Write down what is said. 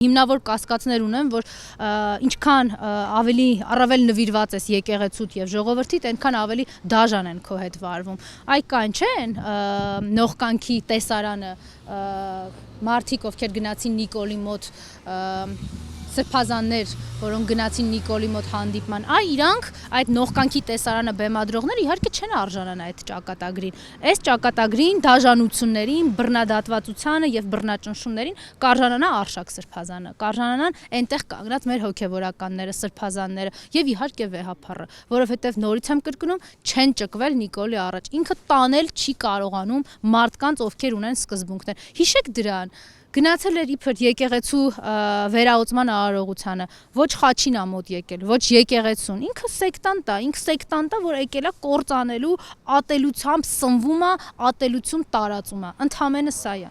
Հիմնավոր կասկածներ ունեմ, որ ինչքան ավելի առավել նվիրված ես եկեղեցուդ եւ ժողովրդիդ, այնքան ավելի դաժան են քո հետ վարվում։ Այ կան չէ՞ նողկանքի տեսարանը, մարդիկ, ովքեր գնացին Նիկոլի մոտ, սրբազաններ, որոնք գնացին Նիկոլի մոտ հանդիպման, իրանք այդ նողկանքի տեսարանը բեմադրողները իհարկե չեն արժանանա այդ ճակատագրին։ Այս ճակատագրին, դաժանություններին, բռնադատվածությանը եւ բռնաճնշումներին կարժանանա Արշակ սրբազանը, կարժանանան այնտեղ կանգնած մեր հոգեվորականները, սրբազանները եւ իհարկե վեհափառը, որովհետեւ նորից եմ կրկնում, չեն ճկվել Նիկոլի առաջ։ Ինքը տանել չի կարողանում մարդկանց, ովքեր ունեն սկզբունքներ։ Հիշեք դրան։ Գնացել էր իբր եկեղեցու վերահսկման արարողությանը, ոչ խաչին ա մոտ եկել, ոչ եկեղեցուն, ինքը սեկտանտ է, որ եկել է կործանելու, ատելությամբ սնվում է, ատելություն տարածում է, ընդհանրապես սա է։